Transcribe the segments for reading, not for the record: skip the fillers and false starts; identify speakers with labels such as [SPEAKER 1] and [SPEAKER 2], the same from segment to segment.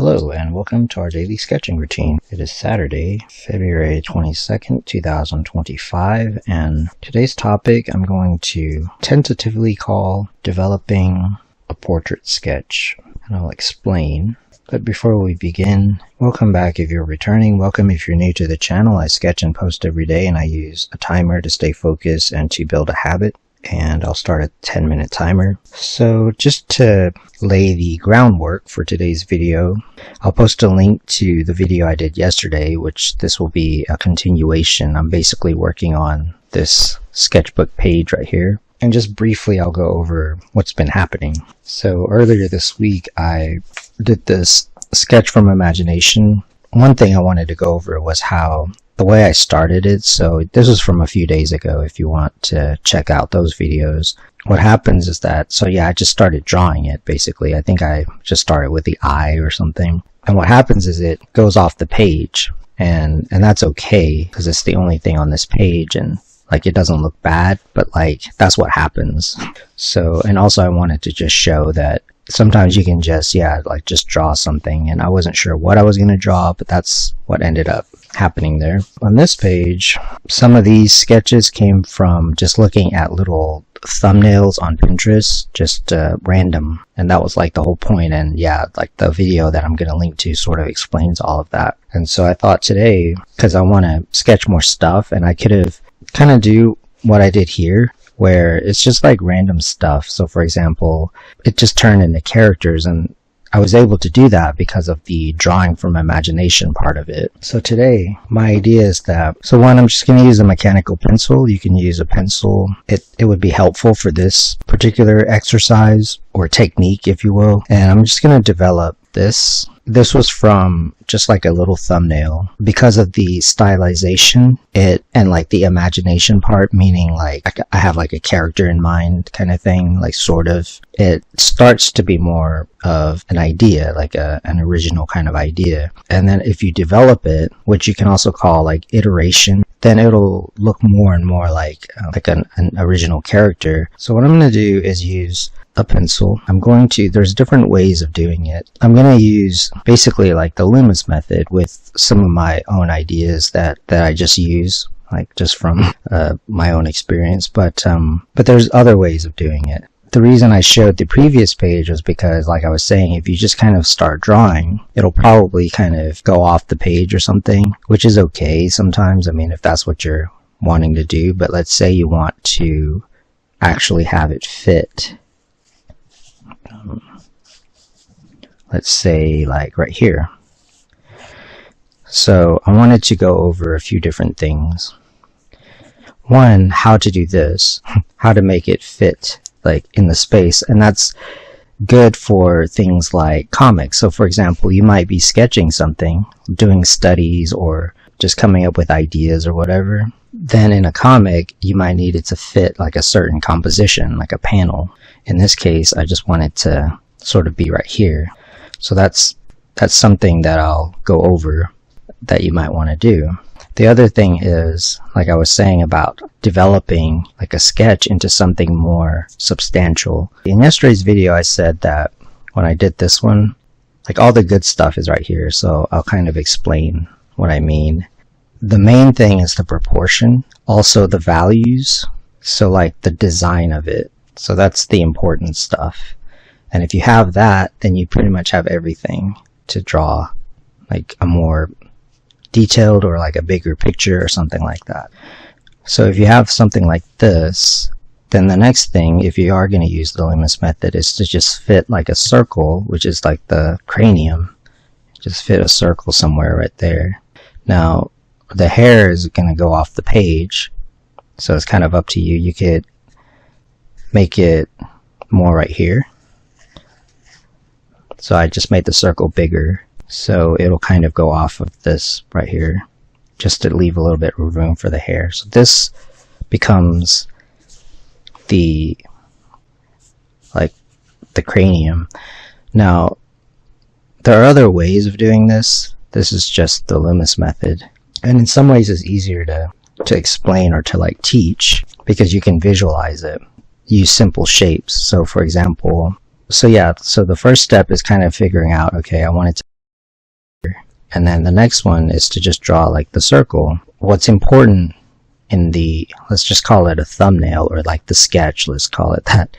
[SPEAKER 1] Hello and welcome to our daily sketching routine. It is Saturday, February 22nd, 2025, and today's topic I'm going to tentatively call developing a portrait sketch, and I'll explain. But before we begin, welcome back if you're returning, welcome if you're new to the channel. I sketch and post every day and I use a timer to stay focused and to build a habit. And I'll start a 10-minute timer. So just to lay the groundwork for today's video, I'll post a link to the video I did yesterday, which this will be a continuation. I'm basically working on this sketchbook page right here. And just briefly, I'll go over what's been happening. So earlier this week, I did this sketch from imagination. One thing I wanted to go over was how the way I started it. So this was from a few days ago if you want to check out those videos. What happens is that, I just started drawing it basically. I think I just started with the eye or something. And what happens is it goes off the page and that's okay because it's the only thing on this page and it doesn't look bad, but that's what happens. So, and also I wanted to just show that sometimes you can just draw something, and I wasn't sure what I was going to draw, but that's what ended up happening there. On this page, some of these sketches came from just looking at little thumbnails on Pinterest, just random, and that was the whole point. And the video that I'm going to link to sort of explains all of that. And so I thought today, because I want to sketch more stuff, and I could have kind of do what I did here, where it's just random stuff. So for example, it just turned into characters, and I was able to do that because of the drawing from imagination part of it. So today, my idea is that, I'm just going to use a mechanical pencil. You can use a pencil. It would be helpful for this particular exercise or technique, if you will. And I'm just going to develop this. This was from just a little thumbnail because of the stylization and the imagination part, meaning I have a character in mind kind of thing, sort of. It starts to be more of an idea, an original kind of idea. And then if you develop it, which you can also call iteration, then it'll look more and more like an original character. So what I'm going to do is use a pencil. There's different ways of doing it. I'm going to use basically the Loomis method with some of my own ideas that I just use, just from my own experience. But there's other ways of doing it. The reason I showed the previous page was because, I was saying, if you just kind of start drawing, it'll probably kind of go off the page or something, which is okay sometimes. I mean, if that's what you're wanting to do. But let's say you want to actually have it fit. Let's say right here. So I wanted to go over a few different things. One, how to do this, how to make it fit in the space, and that's good for things like comics. So for example, you might be sketching something, doing studies, or just coming up with ideas or whatever. Then in a comic, you might need it to fit a certain composition, like a panel. In this case, I just want it to sort of be right here. So that's something that I'll go over that you might want to do. The other thing is, I was saying about developing a sketch into something more substantial. In yesterday's video, I said that when I did this one, all the good stuff is right here. So I'll kind of explain what I mean. The main thing is the proportion, also the values. So the design of it. So that's the important stuff. And if you have that, then you pretty much have everything to draw a more detailed or a bigger picture or something like that. So if you have something like this, then the next thing, if you are going to use the Loomis method, is to just fit a circle, which is the cranium. Just fit a circle somewhere right there. Now, the hair is going to go off the page, so it's kind of up to you. You could make it more right here. So I just made the circle bigger, so it'll kind of go off of this right here, just to leave a little bit of room for the hair. So this becomes the cranium. Now, there are other ways of doing this. This is just the Loomis method. And in some ways it's easier to explain or to teach because you can visualize it. Use simple shapes. So for example, so the first step is kind of figuring out, okay, I want it to And then the next one is to just draw like the circle. What's important in the, let's just call it a thumbnail, or like the sketch, let's call it that.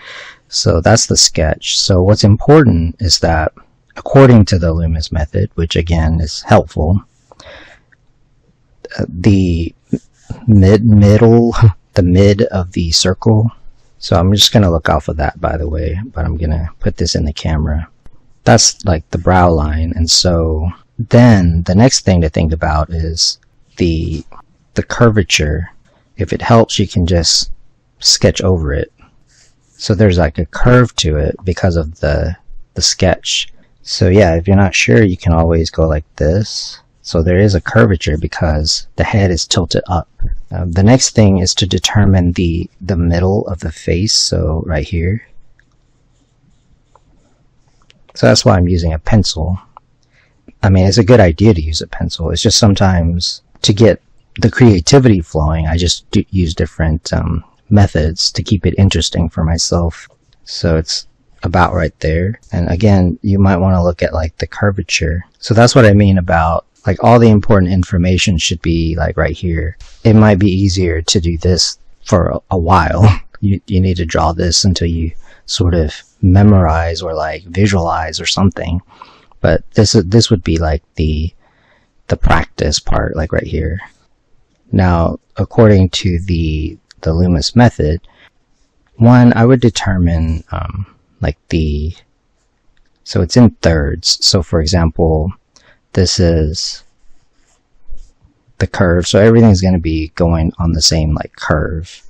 [SPEAKER 1] So that's the sketch. So what's important is that according to the Loomis method, which again is helpful, the the mid of the circle. So I'm just going to look off of that, by the way, but I'm going to put this in the camera. That's like the brow line. And so then the next thing to think about is the curvature. If it helps, you can just sketch over it. So there's like a curve to it because of the sketch. So yeah, if you're not sure, you can always go like this. So there is a curvature because the head is tilted up. The next thing is to determine the middle of the face, so right here. So that's why I'm using a pencil. I mean, it's a good idea to use a pencil. It's just sometimes to get the creativity flowing, I just use different methods to keep it interesting for myself. So it's about right there. And again, you might want to look at like the curvature. So that's what I mean about like all the important information should be like right here. It might be easier to do this for a while. You need to draw this until you sort of memorize or like visualize or something. But this would be like the practice part, like right here. Now, according to the Loomis method, one, I would determine like so it's in thirds. So for example, this is the curve, so everything's going to be going on the same like curve.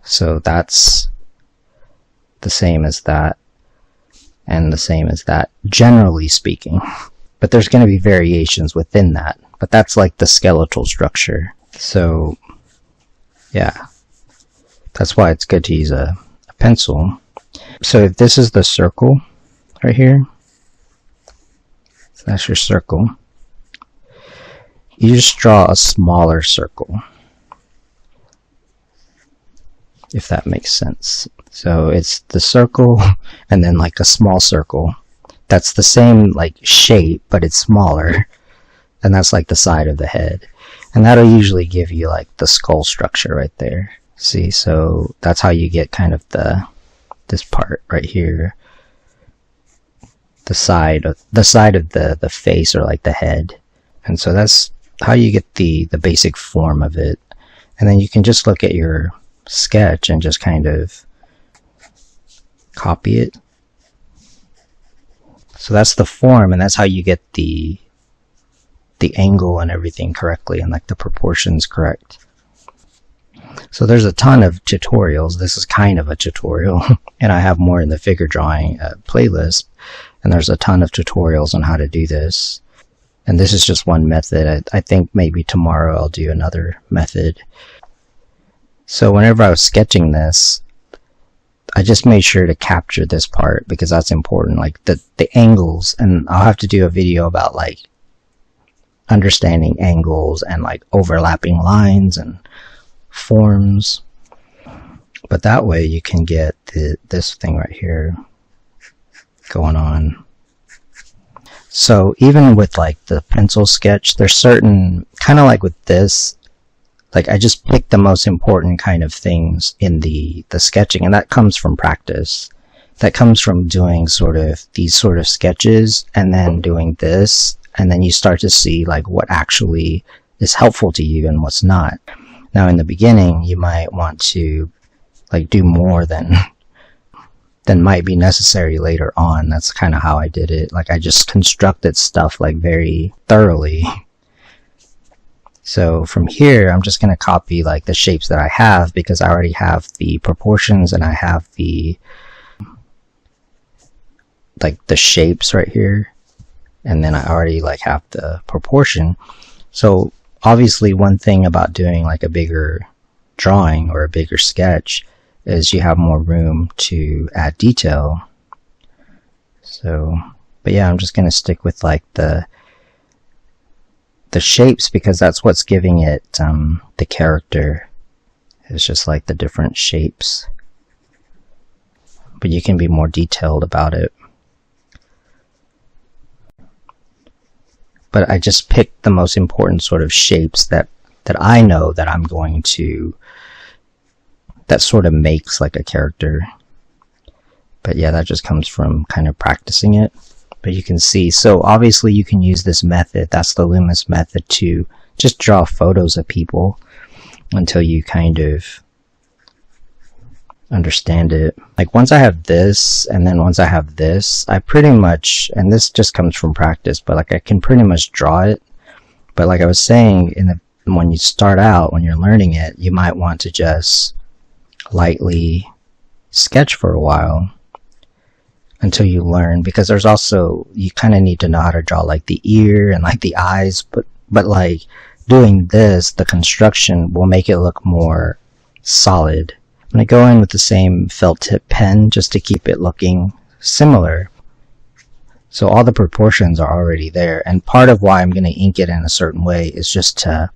[SPEAKER 1] So that's the same as that and the same as that, generally speaking. But there's going to be variations within that, but that's like the skeletal structure. So yeah, that's why it's good to use a pencil. So if this is the circle right here, so that's your circle, you just draw a smaller circle, if that makes sense. So it's the circle and then like a small circle that's the same like shape, but it's smaller, and that's like the side of the head, and that'll usually give you like the skull structure right there. See, so that's how you get kind of this part right here, the side of the face, or like the head. And so that's how you get the basic form of it. And then you can just look at your sketch and just kind of copy it. So that's the form, and that's how you get the angle and everything correctly, and like the proportions correct. So there's a ton of tutorials. This is kind of a tutorial, and I have more in the figure drawing playlist, and there's a ton of tutorials on how to do this. And this is just one method. I think maybe tomorrow I'll do another method. So whenever I was sketching this, I just made sure to capture this part because that's important, like the angles. And I'll have to do a video about like understanding angles and like overlapping lines and forms. But that way you can get this thing right here going on. So even with like the pencil sketch, there's certain, kind of like with this, like I just picked the most important kind of things in the sketching, and that comes from practice. That comes from doing sort of these sort of sketches and then doing this, and then you start to see like what actually is helpful to you and what's not. Now in the beginning, you might want to like do more than might be necessary later on. That's kind of how I did it. Like I just constructed stuff like very thoroughly. So from here, I'm just going to copy like the shapes that I have because I already have the proportions and I have the like the shapes right here, and then I already like have the proportion. So obviously one thing about doing like a bigger drawing or a bigger sketch is you have more room to add detail. So, but yeah, I'm just going to stick with like the shapes because that's what's giving it the character. It's just like the different shapes, but you can be more detailed about it. but I just picked the most important sort of shapes that I know that I'm going to, that sort of makes like a character. But yeah, that just comes from kind of practicing it. But you can see, so obviously you can use this method, that's the Loomis method, to just draw photos of people until you kind of understand it. Like once I have this, and then once I have this, I pretty much, and this just comes from practice, but like I can pretty much draw it. But like I was saying, when you start out, when you're learning it, you might want to just lightly sketch for a while until you learn, because there's also, you kind of need to know how to draw like the ear and like the eyes, but like doing this, the construction will make it look more solid. I'm going to go in with the same felt tip pen just to keep it looking similar. So all the proportions are already there, and part of why I'm going to ink it in a certain way is just to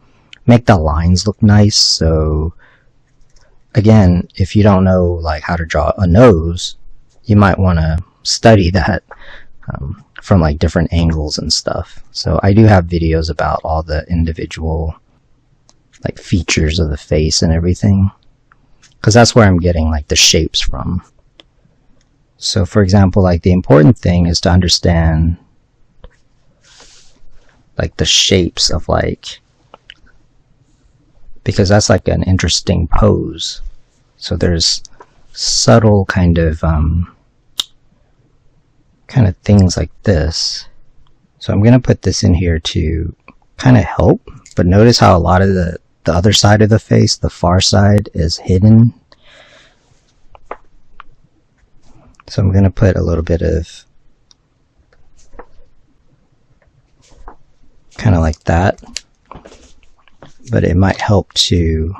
[SPEAKER 1] make the lines look nice. So again, if you don't know like how to draw a nose, you might want to study that from like different angles and stuff. So I do have videos about all the individual like features of the face and everything, because that's where I'm getting like the shapes from. So for example, like the important thing is to understand like the shapes of like, because that's like an interesting pose. So there's subtle kind of things like this. So I'm going to put this in here to kind of help, but notice how a lot of the other side of the face, the far side, is hidden. So I'm going to put a little bit of kind of like that, but it might help to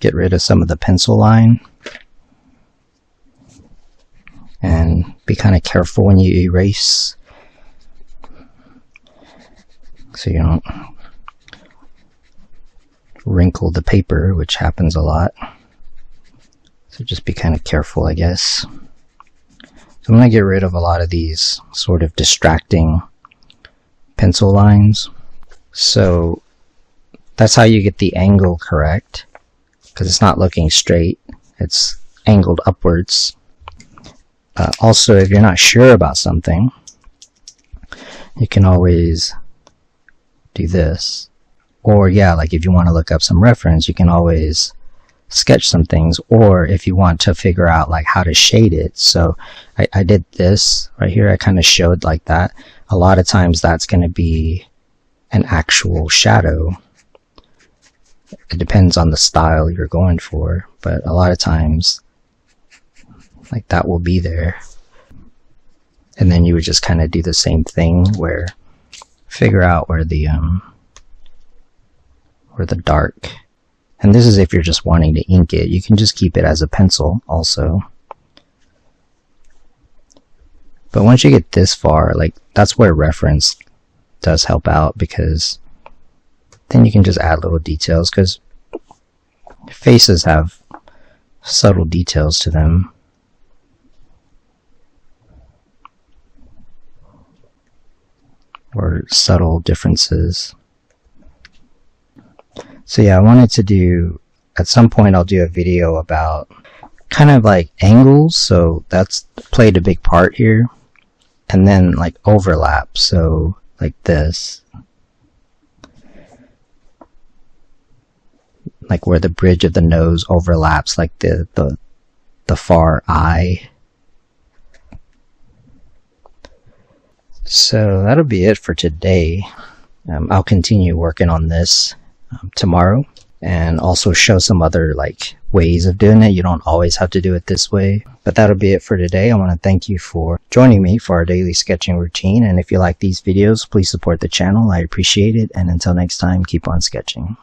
[SPEAKER 1] get rid of some of the pencil line. And be kind of careful when you erase, so you don't wrinkle the paper, which happens a lot. So just be kind of careful, I guess. So I'm going to get rid of a lot of these sort of distracting pencil lines. So that's how you get the angle correct, because it's not looking straight, it's angled upwards. Also, if you're not sure about something, you can always do this. Or yeah, like if you want to look up some reference, you can always sketch some things. Or if you want to figure out like how to shade it. So I did this right here. I kind of showed like that. A lot of times that's going to be an actual shadow. It depends on the style you're going for, but a lot of times like that will be there. And then you would just kind of do the same thing, where figure out where the dark, and this is if you're just wanting to ink it. You can just keep it as a pencil also. But once you get this far, like that's where reference does help out, because then you can just add little details, because faces have subtle details to them. Or subtle differences. So yeah, I wanted to do, at some point I'll do a video about kind of like angles, so that's played a big part here. And then like overlap, so like this. Like where the bridge of the nose overlaps like the far eye. So that'll be it for today. I'll continue working on this tomorrow, and also show some other like ways of doing it. You don't always have to do it this way. But that'll be it for today. I want to thank you for joining me for our daily sketching routine. And if you like these videos, please support the channel. I appreciate it. And until next time, keep on sketching.